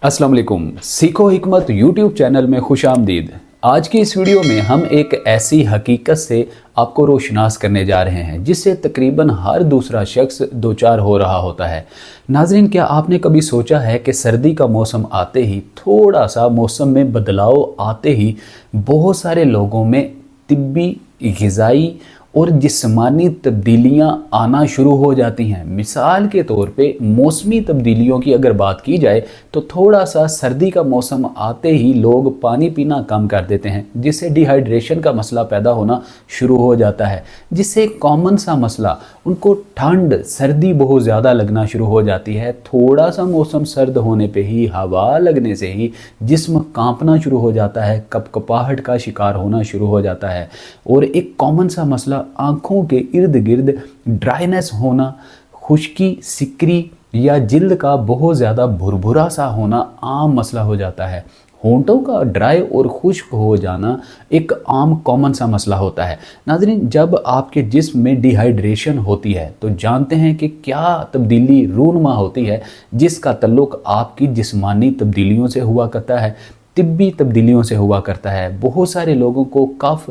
अस्सलाम वालेकुम। सीखो हिकमत यूट्यूब चैनल में खुश आमदीद। आज की इस वीडियो में हम एक ऐसी हकीकत से आपको रोशनास करने जा रहे हैं जिससे तकरीबन हर दूसरा शख्स दो चार हो रहा होता है। नाजरीन, क्या आपने कभी सोचा है कि सर्दी का मौसम आते ही, थोड़ा सा मौसम में बदलाव आते ही बहुत सारे लोगों में तिब्बी, ग़िज़ाई और जिस्मानी तब्दीलियां आना शुरू हो जाती हैं। मिसाल के तौर पे मौसमी तब्दीलियों की अगर बात की जाए तो थोड़ा सा सर्दी का मौसम आते ही लोग पानी पीना कम कर देते हैं, जिससे डिहाइड्रेशन का मसला पैदा होना शुरू हो जाता है, जिससे कॉमन सा मसला उनको ठंड सर्दी बहुत ज़्यादा लगना शुरू हो जाती है। थोड़ा सा मौसम सर्द होने पे ही, हवा लगने से ही जिस्म कांपना शुरू हो जाता है, कपकपाहट का शिकार होना शुरू हो जाता है। और एक कॉमन सा मसला आँखों के इर्द गिर्द ड्राइनेस होना, खुश्की, सिकरी या जिल्द का बहुत ज़्यादा भुरभुरा सा होना आम मसला हो जाता है। होंठों का ड्राई और खुश्क हो जाना एक आम कॉमन सा मसला होता है। नाज़रीन, जब आपके जिस्म में डिहाइड्रेशन होती है तो जानते हैं कि क्या तब्दीली रूनुमा होती है, जिसका तल्लुक़ आपकी जिस्मानी तब्दीलियों से हुआ करता है, तिब्बी तब्दीलियों से हुआ करता है। बहुत सारे लोगों को कफ,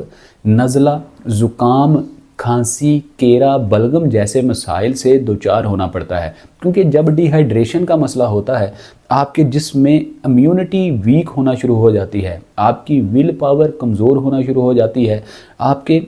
नज़ला, ज़ुकाम, खांसी, केरा, बलगम जैसे मसाइल से दो चार होना पड़ता है, क्योंकि जब डिहाइड्रेशन का मसला होता है आपके जिस्म में इम्यूनिटी वीक होना शुरू हो जाती है, आपकी विल पावर कमज़ोर होना शुरू हो जाती है, आपके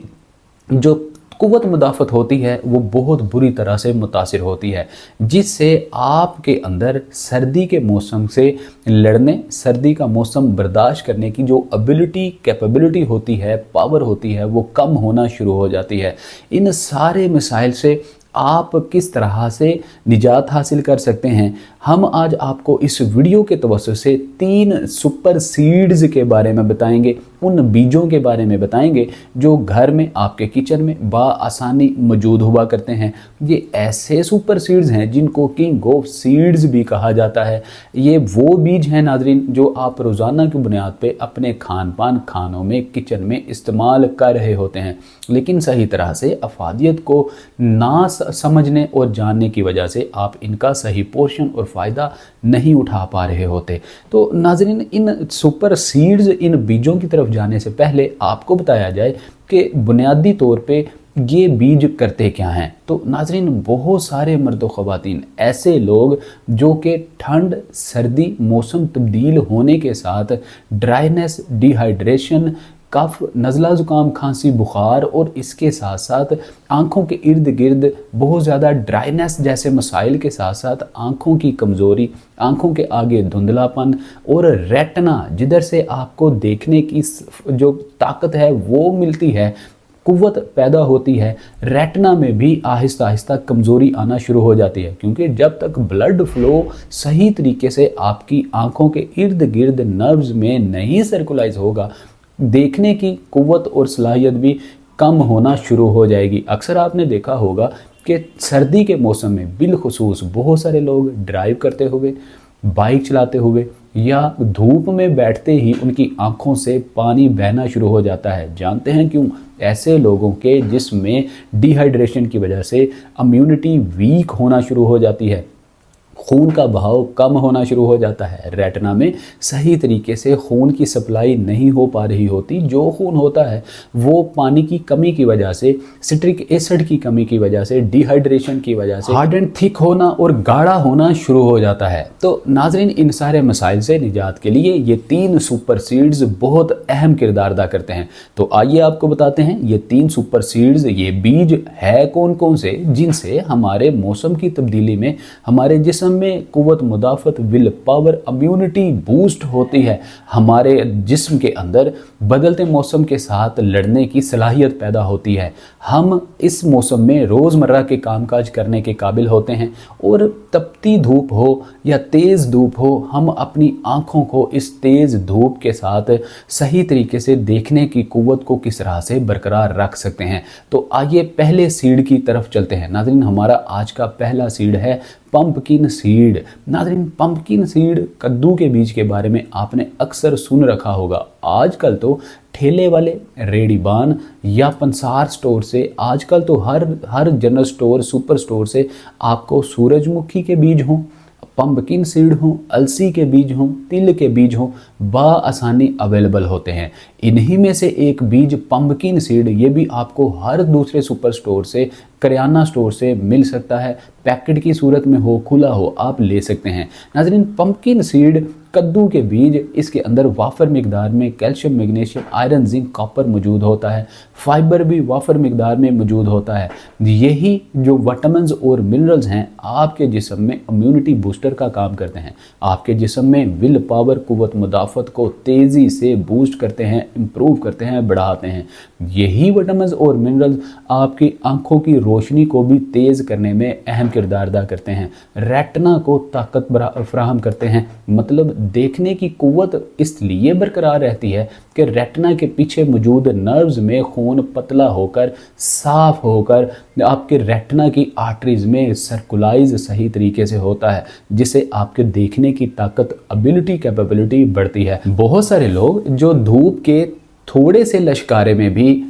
जो कुव्वत मुदाफ़त होती है वो बहुत बुरी तरह से मुतासिर होती है, जिससे आपके अंदर सर्दी के मौसम से लड़ने, सर्दी का मौसम बर्दाश्त करने की जो एबिलिटी, कैपेबिलिटी होती है, पावर होती है, वो कम होना शुरू हो जाती है। इन सारे मसाइल से आप किस तरह से निजात हासिल कर सकते हैं, हम आज आपको इस वीडियो के तवज्जुह से 3 सुपर सीड्स के बारे में बताएंगे, उन बीजों के बारे में बताएंगे जो घर में, आपके किचन में बआसानी मौजूद हुआ करते हैं। ये ऐसे सुपर सीड्स हैं जिनको किंग ऑफ सीड्स भी कहा जाता है। ये वो बीज हैं नाजरीन जो आप रोज़ाना की बुनियाद पे अपने खान पान, खानों में, किचन में इस्तेमाल कर रहे होते हैं, लेकिन सही तरह से अफादियत को ना समझने और जानने की वजह से आप इनका सही पोर्शन और फ़ायदा नहीं उठा पा रहे होते। तो नाज़रीन, इन सुपर सीड्स, इन बीजों की तरफ जाने से पहले आपको बताया जाए कि बुनियादी तौर पे ये बीज करते क्या हैं। तो नाज़रीन, बहुत सारे मर्द व ख़वातीन, ऐसे लोग जो कि ठंड, सर्दी, मौसम तब्दील होने के साथ ड्राइनेस, डिहाइड्रेशन, कफ, नज़ला, ज़ुकाम, खांसी, बुखार और इसके साथ साथ आँखों के इर्द गिर्द बहुत ज़्यादा ड्राइनेस जैसे मसाइल के साथ साथ आँखों की कमज़ोरी, आँखों के आगे धुंधलापन और रेटिना, जिधर से आपको देखने की जो ताकत है वो मिलती है, कुव्वत पैदा होती है, रेटिना में भी आहिस्ता आहिस्ता कमज़ोरी आना शुरू हो जाती है, क्योंकि जब तक ब्लड फ्लो सही तरीके से आपकी आँखों के इर्द गिर्द नर्व्स में नहीं सर्कुलाइज होगा, देखने की कुव्वत और सलाहियत भी कम होना शुरू हो जाएगी। अक्सर आपने देखा होगा कि सर्दी के मौसम में बिलखुसूस बहुत सारे लोग ड्राइव करते हुए, बाइक चलाते हुए या धूप में बैठते ही उनकी आंखों से पानी बहना शुरू हो जाता है। जानते हैं क्यों? ऐसे लोगों के जिस्म में डिहाइड्रेशन की वजह से इम्यूनिटी वीक होना शुरू हो जाती है, खून का बहाव कम होना शुरू हो जाता है, रेटिना में सही तरीके से खून की सप्लाई नहीं हो पा रही होती। जो खून होता है वो पानी की कमी की वजह से, सिट्रिक एसिड की कमी की वजह से, डिहाइड्रेशन की वजह से हार्ड एंड थिक होना और गाढ़ा होना शुरू हो जाता है। तो नाजरीन, इन सारे मसाइल से निजात के लिए ये 3 सुपर सीड्स बहुत अहम किरदार अदा करते हैं। तो आइए आपको बताते हैं ये 3 सुपर सीड्स, ये बीज है कौन कौन से, जिनसे हमारे मौसम की तब्दीली में हमारे जिस्म में कुव्वत मुदाफ़त, विल पावर, इम्यूनिटी बूस्ट होती है, हमारे जिस्म के अंदर बदलते मौसम के साथ लड़ने की सलाहियत पैदा होती है, हम इस मौसम में रोज़मर्रा के कामकाज करने के काबिल होते हैं, और तपती धूप हो या तेज़ धूप हो, हम अपनी आँखों को इस तेज़ धूप के साथ सही तरीके से देखने की कुव्वत को किस तरह से बरकरार रख सकते हैं। तो आइए पहले सीड की तरफ चलते हैं। नाज़रीन, हमारा आज का पहला सीड है पंपकिन सीड। नाज़रीन, पंपकिन सीड, कद्दू के बीज के बारे में आपने अक्सर सुन रखा होगा। आजकल तो ठेले वाले, रेडीबान या पंसार स्टोर से, आजकल तो हर जनरल स्टोर, सुपर स्टोर से आपको सूरजमुखी के बीज हों, पंपकिन सीड हों, अलसी के बीज हों, तिल के बीज हों, बआसानी अवेलेबल होते हैं। इन्हीं में से एक बीज पंपकिन सीड, ये भी आपको हर दूसरे सुपर स्टोर से, करियाना स्टोर से मिल सकता है। पैकेट की सूरत में हो, खुला हो, आप ले सकते हैं। नाज़रीन, पंपकिन सीड कद्दू के बीज, इसके अंदर वाफर मिकदार में calcium, magnesium, iron, zinc, copper मौजूद होता है। फाइबर भी वाफर मिकदार में मौजूद होता है। यही जो विटामिन्स और मिनरल्स हैं आपके जिस्म में इम्यूनिटी बूस्टर का काम करते हैं। आपके जिस्म में विल पावर, कुव्वत मुदाफ़त को तेज़ी से बूस्ट करते हैं, इम्प्रूव करते हैं, बढ़ाते हैं। यही विटामिन्स और मिनरल्स आपकी आंखों की रोशनी को भी तेज़ करने में अहम किरदार अदा करते हैं। रेटिना को ताकत फराहम करते हैं, मतलब देखने की कुव्वत इसलिए बरकरार रहती है कि रेटिना के पीछे मौजूद नर्व्स में खून पतला होकर, साफ होकर आपके रेटिना की आर्टरीज में सर्कुलाइज सही तरीके से होता है, जिससे आपके देखने की ताकत, एबिलिटी, कैपेबिलिटी बढ़ती है। बहुत सारे लोग जो धूप के थोड़े से लश्कारे में भी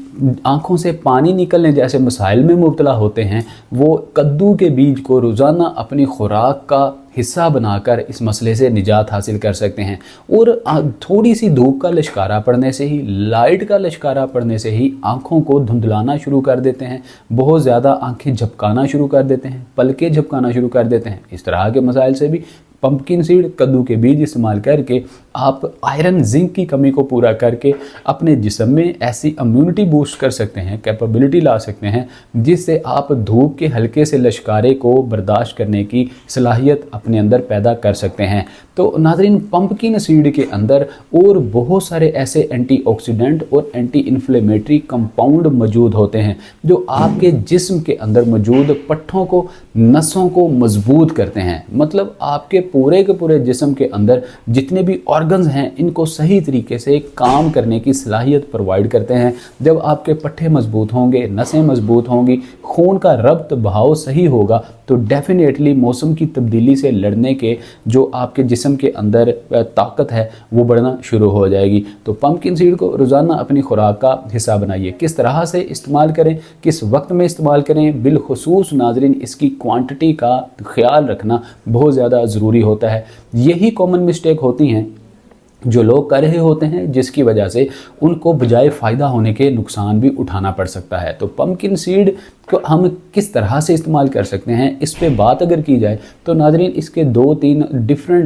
आंखों से पानी निकलने जैसे मसाइल में मुब्तला होते हैं, वो कद्दू के बीज को रोज़ाना अपनी खुराक का हिस्सा बनाकर इस मसले से निजात हासिल कर सकते हैं। और थोड़ी सी धूप का लश्कारा पड़ने से ही, लाइट का लश्कारा पड़ने से ही आंखों को धुंधलाना शुरू कर देते हैं, बहुत ज़्यादा आंखें झपकाना शुरू कर देते हैं, पलकें झपकाना शुरू कर देते हैं। इस तरह के मसाइल से भी पंपकिन सीड, कद्दू के बीज इस्तेमाल करके आप आयरन, जिंक की कमी को पूरा करके अपने जिस्म में ऐसी इम्यूनिटी बूस्ट कर सकते हैं, कैपेबिलिटी ला सकते हैं, जिससे आप धूप के हल्के से लश्कारे को बर्दाश्त करने की सलाहियत अपने अंदर पैदा कर सकते हैं। तो नाज़रीन, पंपकिन सीड के अंदर और बहुत सारे ऐसे एंटीऑक्सीडेंट और एंटी इन्फ्लेमेटरी कंपाउंड मौजूद होते हैं जो आपके जिस्म के अंदर मौजूद पट्ठों को, नसों को मजबूत करते हैं। मतलब आपके पूरे के पूरे जिस्म के अंदर जितने भी ऑर्गन्स हैं, इनको सही तरीके से काम करने की सलाहियत प्रोवाइड करते हैं। जब आपके पट्ठे मजबूत होंगे, नसें मजबूत होंगी, खून का रब्त बहाव सही होगा, तो डेफिनेटली मौसम की तब्दीली से लड़ने के जो आपके जिस्म के अंदर ताकत है वो बढ़ना शुरू हो जाएगी। तो पंपकिन सीड को रोज़ाना अपनी खुराक का हिस्सा बनाइए। किस तरह से इस्तेमाल करें, किस वक्त में इस्तेमाल करें, बिलखुसूस नाज़रीन इसकी क्वांटिटी का ख्याल रखना बहुत ज़्यादा ज़रूरी होता है। यही कॉमन मिस्टेक होती हैं जो लोग कर रहे होते हैं, जिसकी वजह से उनको बजाय फ़ायदा होने के नुकसान भी उठाना पड़ सकता है। तो पंपकिन सीड को हम किस तरह से इस्तेमाल कर सकते हैं, इस पे बात अगर की जाए तो नाज़रीन इसके 2-3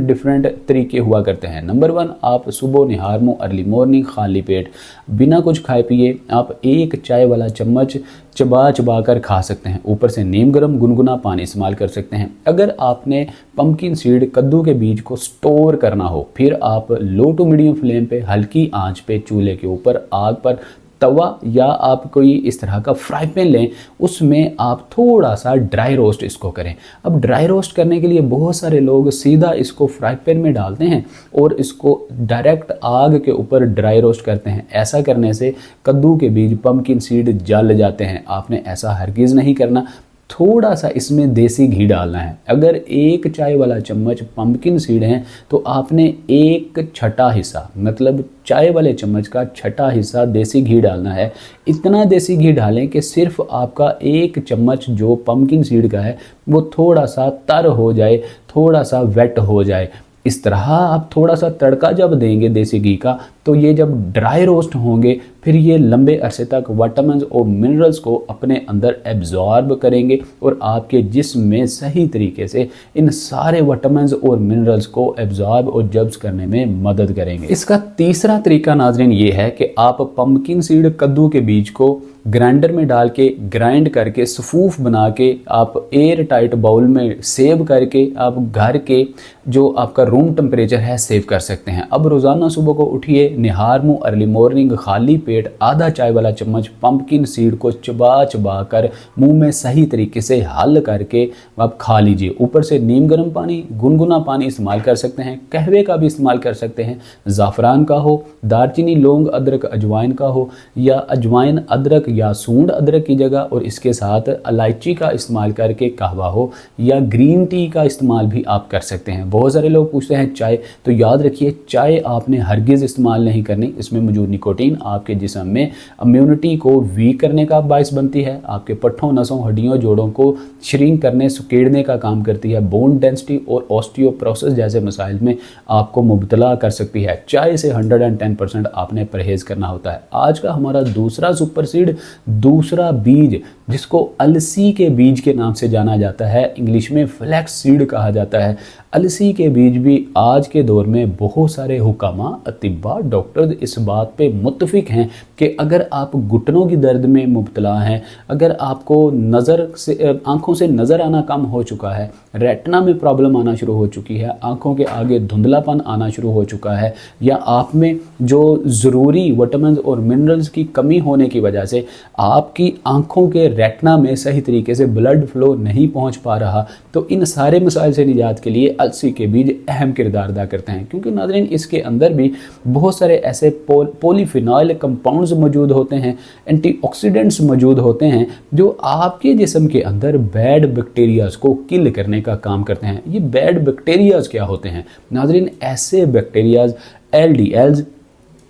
डिफरेंट तरीके हुआ करते हैं। नंबर 1, आप सुबह निहार मुँह, अर्ली मॉर्निंग, खाली पेट, बिना कुछ खाए पिए आप 1 चाय वाला चम्मच चबा कर खा सकते हैं। ऊपर से नीम गर्म गुनगुना पानी इस्तेमाल कर सकते हैं। अगर आपने पंपकिन सीड, कद्दू के बीज को स्टोर करना हो, फिर आप लो टू मीडियम फ्लेम पे, हल्की आंच पे, चूल्हे के ऊपर, आग पर, तवा या आप कोई इस तरह का फ्राई पैन लें, उसमें आप थोड़ा सा ड्राई रोस्ट इसको करें। अब ड्राई रोस्ट करने के लिए बहुत सारे लोग सीधा इसको फ्राई पैन में डालते हैं और इसको डायरेक्ट आग के ऊपर ड्राई रोस्ट करते हैं। ऐसा करने से कद्दू के बीज, पंपकिन सीड जल जाते हैं। आपने ऐसा हरगिज़ नहीं करना। थोड़ा सा इसमें देसी घी डालना है। अगर 1 चाय वाला चम्मच पंपकिन सीड हैं तो आपने 1/6 हिस्सा, मतलब चाय वाले चम्मच का 1/6 हिस्सा देसी घी डालना है। इतना देसी घी डालें कि सिर्फ आपका 1 चम्मच जो पंपकिन सीड का है वो थोड़ा सा तर हो जाए, थोड़ा सा वेट हो जाए। इस तरह आप थोड़ा सा तड़का जब देंगे देसी घी का, तो ये जब ड्राई रोस्ट होंगे फिर ये लंबे अरसे तक विटामिन्स और मिनरल्स को अपने अंदर एब्जॉर्ब करेंगे और आपके जिस्म में सही तरीके से इन सारे विटामिन्स और मिनरल्स को एब्जॉर्ब और जब्स करने में मदद करेंगे। इसका तीसरा तरीका नाज़रीन ये है कि आप पंपकिन सीड, कद्दू के बीज को ग्राइंडर में डाल के ग्राइंड करके सफूफ बना के आप एयर टाइट बाउल में सेव करके आप घर के जो आपका रूम टेम्परेचर है सेव कर सकते हैं। अब रोज़ाना सुबह को उठिए, निहार मुँह, अर्ली मॉर्निंग, खाली पेट आधा चाय वाला चम्मच पंपकिन सीड को चबा कर मुंह में सही तरीके से हल करके आप खा लीजिए। ऊपर से नीम गर्म पानी, गुनगुना पानी इस्तेमाल कर सकते हैं। कहवे का भी इस्तेमाल कर सकते हैं, ज़ाफ़रान का हो, दारचीनी, लौंग, अदरक, अजवाइन का हो, या अजवाइन, अदरक या सूंड अदरक की जगह और इसके साथ इलायची का इस्तेमाल करके कहवा हो या ग्रीन टी का इस्तेमाल भी आप कर सकते हैं। बहुत सारे लोग पूछते हैं चाय, तो याद रखिए चाय आपने हरगिज़ इस्तेमाल नहीं करनी। इसमें मौजूद निकोटीन आपके जिस्म में इम्यूनिटी को वीक करने का बायस बनती है, आपके पट्ठों, नसों, हड्डियों, जोड़ों को श्रिंक करने, सुकेड़ने का काम करती है, बोन डेंसिटी और ऑस्टियोप्रोसिस जैसे मसाइल में आपको मुब्तला कर सकती है। चाय से 110% आपने परहेज़ करना होता है। आज का हमारा दूसरा सुपर सीड, दूसरा बीज, जिसको अलसी के बीज के नाम से जाना जाता है, इंग्लिश में फ्लैक्स सीड कहा जाता है। अलसी के बीज भी आज के दौर में बहुत सारे हुकामा, अतिब्बा, डॉक्टर इस बात पे मुत्तफिक हैं कि अगर आप घुटनों की दर्द में मुब्तला हैं, अगर आपको नज़र से, आँखों से नज़र आना कम हो चुका है, रेटिना में प्रॉब्लम आना शुरू हो चुकी है, आँखों के आगे धुंधलापन आना शुरू हो चुका है, या आप में जो ज़रूरी विटामिन और मिनरल्स की कमी होने की वजह से आपकी आँखों के रेटिना में सही तरीके से ब्लड फ्लो नहीं पहुँच पा रहा, तो इन सारे मसाइल से निजात के लिए अलसी के बीज अहम किरदार अदा करते हैं। क्योंकि नाज़रीन इसके अंदर भी बहुत सारे ऐसे पॉलीफिनॉल कंपाउंड्स मौजूद होते हैं, एंटीऑक्सीडेंट्स मौजूद होते हैं, जो आपके जिस्म के अंदर बैड बैक्टीरियाज को किल करने का काम करते हैं। ये बैड बैक्टीरियाज क्या होते हैं नाज़रीन? ऐसे बैक्टीरियाज LDLs,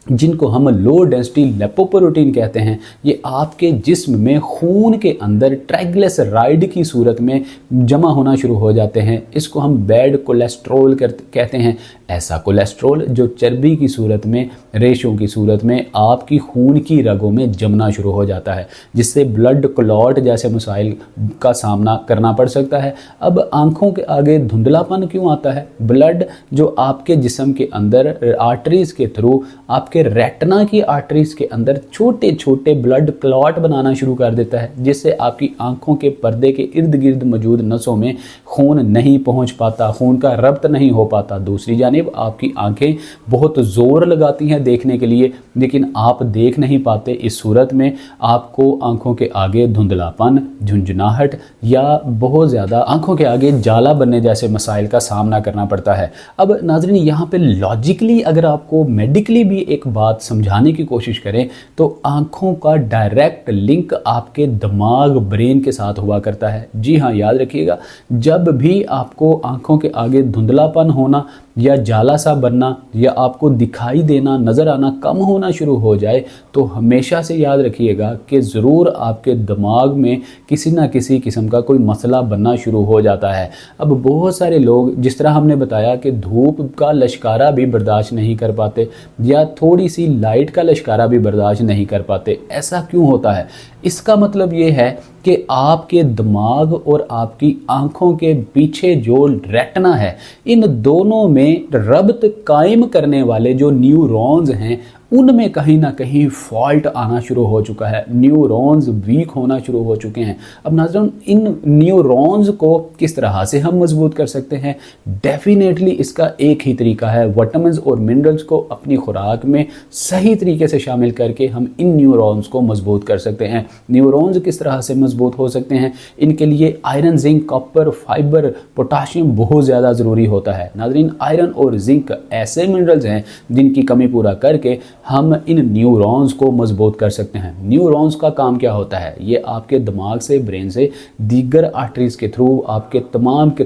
जिनको हम लो डेंसिटी लिपोप्रोटीन कहते हैं, ये आपके जिस्म में खून के अंदर ट्राइग्लिसराइड की सूरत में जमा होना शुरू हो जाते हैं। इसको हम बैड कोलेस्ट्रॉल कहते हैं। ऐसा कोलेस्ट्रॉल जो चर्बी की सूरत में, रेशों की सूरत में आपकी खून की रगों में जमना शुरू हो जाता है, जिससे ब्लड क्लॉट जैसे मसाइल का सामना करना पड़ सकता है। अब आंखों के आगे धुंधलापन क्यों आता है? ब्लड जो आपके जिस्म के अंदर आर्टरीज के थ्रू आपके रेटिना की आर्टरीज के अंदर छोटे छोटे ब्लड क्लॉट बनाना शुरू कर देता है, जिससे आपकी आंखों के पर्दे के इर्द गिर्द मौजूद नसों में खून नहीं पहुंच पाता, खून का रब्त नहीं हो पाता। दूसरी जानिब आपकी आंखें बहुत ज़ोर लगाती हैं देखने के लिए, लेकिन आप देख नहीं पाते। इस सूरत में आपको आंखों के आगे धुंधलापन, झुंझुनाहट या बहुत ज़्यादा आंखों के आगे जाला बनने जैसे मसाइल का सामना करना पड़ता है। अब नाज़रीन यहाँ पे लॉजिकली अगर आपको मेडिकली भी एक बात समझाने की कोशिश करें तो आंखों का डायरेक्ट लिंक आपके दिमाग, ब्रेन के साथ हुआ करता है। जी हाँ, याद रखिएगा, जब भी आपको आंखों के आगे धुंधलापन होना या जाला सा बनना या आपको दिखाई देना, नज़र आना कम होना शुरू हो जाए, तो हमेशा से याद रखिएगा कि ज़रूर आपके दिमाग में किसी ना किसी किस्म का कोई मसला बनना शुरू हो जाता है। अब बहुत सारे लोग, जिस तरह हमने बताया कि धूप का लश्कारा भी बर्दाश्त नहीं कर पाते या थोड़ी सी लाइट का लश्कारा भी बर्दाश्त नहीं कर पाते। ऐसा क्यों होता है? इसका मतलब ये है कि आपके दिमाग और आपकी आंखों के पीछे जो रेटिना है, इन दोनों में रब्त कायम करने वाले जो न्यूरॉन्स हैं, उनमें कहीं ना कहीं फॉल्ट आना शुरू हो चुका है। न्यूरॉन्स वीक होना शुरू हो चुके हैं। अब नाज़रीन, इन न्यूरॉन्स को किस तरह से हम मजबूत कर सकते हैं? डेफिनेटली इसका एक ही तरीका है, विटामिन्स और मिनरल्स को अपनी खुराक में सही तरीके से शामिल करके हम इन न्यूरॉन्स को मजबूत कर सकते हैं। न्यूरॉन्स किस तरह से मजबूत हो सकते हैं? इनके लिए iron, zinc, copper, fibre, potassium बहुत ज़्यादा ज़रूरी होता है। नाज़रीन, आयरन और जिंक ऐसे मिनरल्स हैं जिनकी कमी पूरा करके हम इन न्यूरॉन्स को मजबूत कर सकते हैं। न्यूरॉन्स का काम क्या होता है? ये आपके दिमाग से, ब्रेन से दीगर आर्टरीज के थ्रू आपके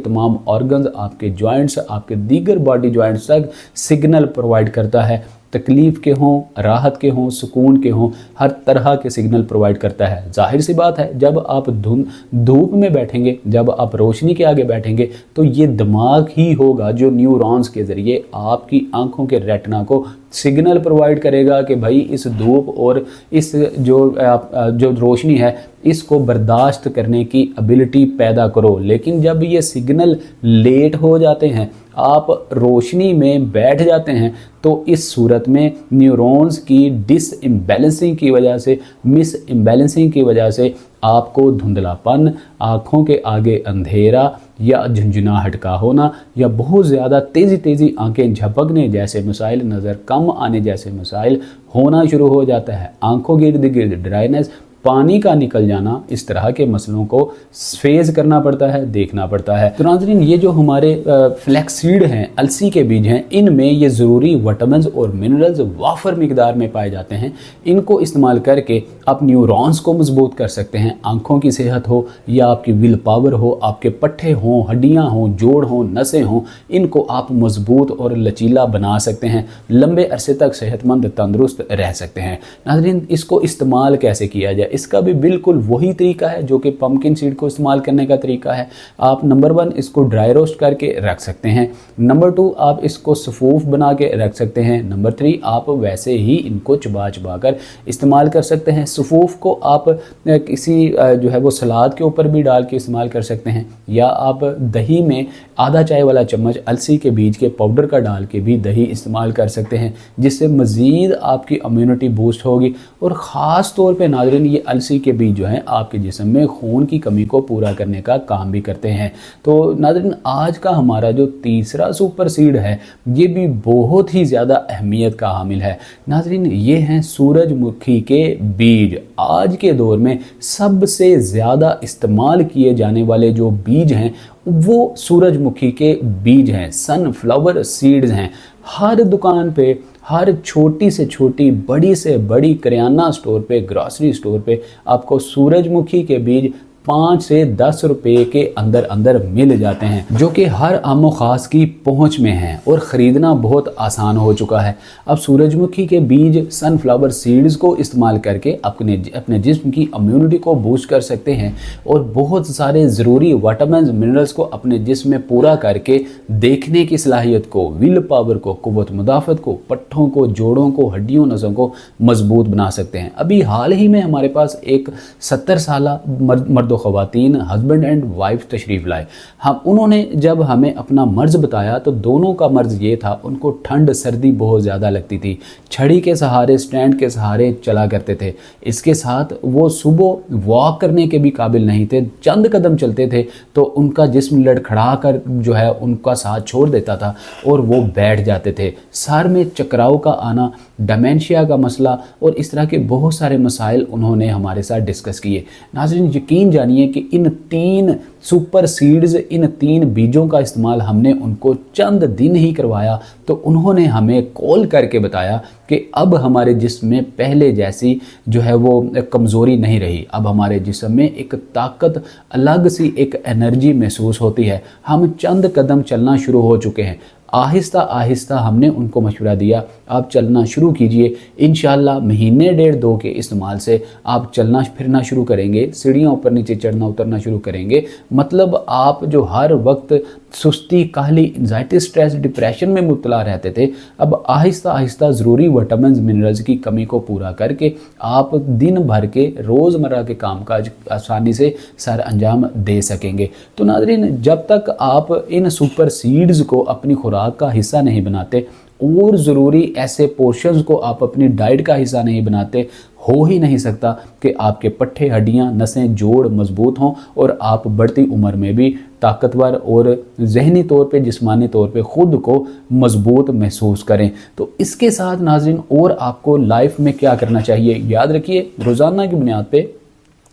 तमाम ऑर्गन्स, आपके जॉइंट्स, आपके दीगर बॉडी जॉइंट्स तक सिग्नल प्रोवाइड करता है। तकलीफ़ के हों, राहत के हों, सुकून के हों, हर तरह के सिग्नल प्रोवाइड करता है। जाहिर सी बात है, जब आप धूप में बैठेंगे, जब आप रोशनी के आगे बैठेंगे, तो ये दिमाग ही होगा जो न्यूरॉन्स के ज़रिए आपकी आंखों के रेटिना को सिग्नल प्रोवाइड करेगा कि भाई इस धूप और इस जो रोशनी है, इसको बर्दाश्त करने की एबिलिटी पैदा करो। लेकिन जब ये सिग्नल लेट हो जाते हैं, आप रोशनी में बैठ जाते हैं, तो इस सूरत में न्यूरॉन्स की डिसइम्बैलेंसिंग की वजह से, मिस इम्बैलेंसिंग की वजह से आपको धुंधलापन, आँखों के आगे अंधेरा या झुंझुनाहट का होना या बहुत ज़्यादा तेज़ी आंखें झपकने जैसे मसाइल, नज़र कम आने जैसे मसाइल होना शुरू हो जाता है। आंखों के इर्द गिर्द ड्राइनेस, पानी का निकल जाना, इस तरह के मसलों को फेस करना पड़ता है, देखना पड़ता है। तो नाज़रीन, ये जो हमारे फ्लैक्सीड हैं, अलसी के बीज हैं, इनमें ये ज़रूरी विटामिन्स और मिनरल्स वाफर मिकदार में पाए जाते हैं। इनको इस्तेमाल करके आप न्यूरॉन्स को मजबूत कर सकते हैं। आंखों की सेहत हो या आपकी विल पावर हो, आपके पट्टे हों, हड्डियां हों, जोड़ हों, नसें हों, इनको आप मजबूत और लचीला बना सकते हैं। लंबे अरसे तक सेहतमंद तंदुरुस्त रह सकते हैं। नाज़रीन, इसको इस्तेमाल कैसे किया जाए, इसका भी बिल्कुल वही तरीका है जो कि पम्पकिन सीड को इस्तेमाल करने का तरीका है। आप नंबर 1 इसको ड्राई रोस्ट करके रख सकते हैं। नंबर 2 आप इसको सफूफ बना के रख सकते हैं। नंबर 3 आप वैसे ही इनको चबा चबा कर इस्तेमाल कर सकते हैं। सफूफ को आप किसी जो है वो सलाद के ऊपर भी डाल के इस्तेमाल कर सकते हैं, या आप दही में आधा चाय वाला चम्मच अलसी के बीज के पाउडर का डाल के भी दही इस्तेमाल कर सकते हैं, जिससे मज़ीद आपकी इम्यूनिटी बूस्ट होगी। और ख़ास तौर पे नाज़रीन, ये अलसी के बीज जो हैं आपके जिस्म में खून की कमी को पूरा करने का काम भी करते हैं। तो नाज़रीन, आज का हमारा जो तीसरा सुपर सीड है, ये भी बहुत ही ज़्यादा अहमियत का हामिल है। नाज़रीन, ये हैं सूरजमुखी के बीज। आज के दौर में सबसे ज़्यादा इस्तेमाल किए जाने वाले जो बीज हैं वो सूरजमुखी के बीज हैं, सनफ्लावर सीड्स हैं। हर दुकान पे, हर छोटी से छोटी, बड़ी से बड़ी किराना स्टोर पे, ग्रॉसरी स्टोर पे आपको सूरजमुखी के बीज 5 से 10 रुपए के अंदर अंदर मिल जाते हैं, जो कि हर आमो खास की पहुंच में हैं और ख़रीदना बहुत आसान हो चुका है। अब सूरजमुखी के बीज, सनफ्लावर सीड्स को इस्तेमाल करके अपने जिस्म की इम्यूनिटी को बूस्ट कर सकते हैं और बहुत सारे ज़रूरी विटामिन्स, मिनरल्स को अपने जिस्म में पूरा करके देखने की सलाहियत को, विल पावर को, कुव्वत मुदाफ़त को, पट्ठों को, जोड़ों को, हड्डियों, नसों को मजबूत बना सकते हैं। अभी हाल ही में हमारे पास एक 70 साल मर्द ख़वातीन, हस्बैंड एंड वाइफ तशरीफ़ लाए। उन्होंने जब हमें अपना मर्ज़ बताया तो दोनों का मर्ज़ ये था, उनको ठंड सर्दी बहुत ज़्यादा लगती थी, छड़ी के सहारे, स्टैंड के सहारे चला करते थे। इसके साथ वो सुबह वॉक करने के भी काबिल नहीं थे, चंद कदम चलते थे तो उनका जिस्म लड़खड़ा कर जो है उनका साथ छोड़ देता था और वो बैठ जाते थे। सर में चकराव का आना, डिमेंशिया का मसला और इस तरह के बहुत सारे मसाइल उन्होंने हमारे साथ डिस्कस किए। नाज़रीन, यकीन जानिए कि इन 3 सुपर सीड्स, इन 3 बीजों का इस्तेमाल हमने उनको चंद दिन ही करवाया तो उन्होंने हमें कॉल करके बताया कि अब हमारे जिस्म में पहले जैसी जो है वो कमज़ोरी नहीं रही। अब हमारे जिस्म में एक ताकत, अलग सी एक एनर्जी महसूस होती है। हम चंद कदम चलना शुरू हो चुके हैं। आहिस्ता आहिस्ता हमने उनको मशवरा दिया, आप चलना शुरू कीजिए। इंशाल्लाह महीने 1.5-2 के इस्तेमाल से आप चलना फिरना शुरू करेंगे, सीढ़ियाँ ऊपर नीचे चढ़ना उतरना शुरू करेंगे। मतलब आप जो हर वक्त सुस्ती, काहली, एंजाइटी, स्ट्रेस, डिप्रेशन में मुब्तला रहते थे, अब आहिस्ता आहिस्ता ज़रूरी विटामिन्स, मिनरल्स की कमी को पूरा करके आप दिन भर के रोज़मर्रा के कामकाज आसानी से सर अंजाम दे सकेंगे। तो नाज़रीन, जब तक आप इन सुपर सीड्स को अपनी खुराक का हिस्सा नहीं बनाते और ज़रूरी ऐसे पोर्शंस को आप अपनी डाइट का हिस्सा नहीं बनाते, हो ही नहीं सकता कि आपके पट्टे, हड्डियां, नसें, जोड़ मजबूत हों और आप बढ़ती उम्र में भी ताकतवर और जहनी तौर पे, जिस्मानी तौर पे ख़ुद को मजबूत महसूस करें। तो इसके साथ नाज़रीन, और आपको लाइफ में क्या करना चाहिए, याद रखिए, रोज़ाना की बुनियाद पे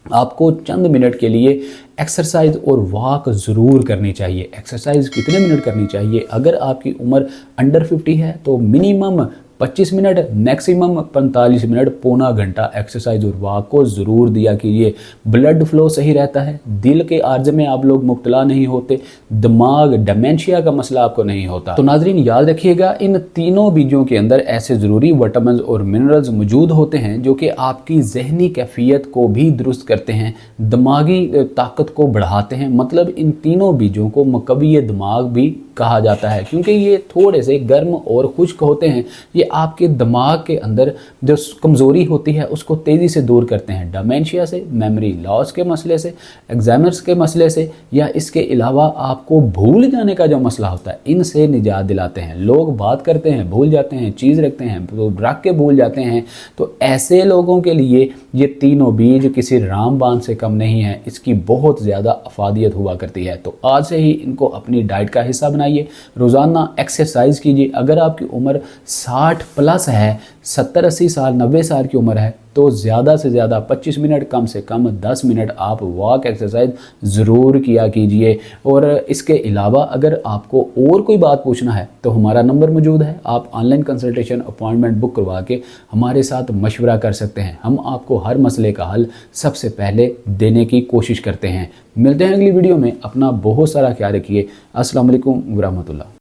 आपको चंद मिनट के लिए एक्सरसाइज और वॉक ज़रूर करनी चाहिए। एक्सरसाइज कितने मिनट करनी चाहिए? अगर आपकी उम्र अंडर 50 है तो मिनिमम 25 मिनट, मैक्सिमम 45 मिनट, पौना घंटा एक्सरसाइज और वॉक को ज़रूर दिया कीजिए। ब्लड फ्लो सही रहता है, दिल के आर्जे में आप लोग मुब्तला नहीं होते, दिमाग, डिमेंशिया का मसला आपको नहीं होता। तो नाजरीन, याद रखिएगा, इन तीनों बीजों के अंदर ऐसे ज़रूरी विटामिन्स और मिनरल्स मौजूद होते हैं जो कि आपकी जहनी कैफियत को भी दुरुस्त करते हैं, दिमागी ताकत को बढ़ाते हैं। मतलब इन तीनों बीजों को मकबी दिमाग भी कहा जाता है, क्योंकि ये थोड़े से गर्म और खुश्क होते हैं। ये आपके दिमाग के अंदर जो कमज़ोरी होती है उसको तेज़ी से दूर करते हैं, डिमेंशिया से, मेमोरी लॉस के मसले से, एग्जामर्स के मसले से, या इसके अलावा आपको भूल जाने का जो मसला होता है, इनसे निजात दिलाते हैं। लोग बात करते हैं, भूल जाते हैं, चीज़ रखते हैं तो रख के भूल जाते हैं। तो ऐसे लोगों के लिए ये तीनों बीज किसी रामबाण से कम नहीं है, इसकी बहुत ज़्यादा अफादियत हुआ करती है। तो आज से ही इनको अपनी डाइट का हिस्सा बनाइए, रोज़ाना एक्सरसाइज कीजिए। अगर आपकी उम्र 60 60+ है, 70-80 साल 90 साल की उम्र है, तो ज़्यादा से ज़्यादा 25 मिनट, कम से कम 10 मिनट आप वॉक एक्सरसाइज ज़रूर किया कीजिए। और इसके अलावा अगर आपको और कोई बात पूछना है तो हमारा नंबर मौजूद है, आप ऑनलाइन कंसल्टेशन अपॉइंटमेंट बुक करवा के हमारे साथ मशवरा कर सकते हैं। हम आपको हर मसले का हल सबसे पहले देने की कोशिश करते हैं। मिलते हैं अगली वीडियो में, अपना बहुत सारा ख्याल रखिए। अस्सलाम वालेकुम व रहमतुल्लाह।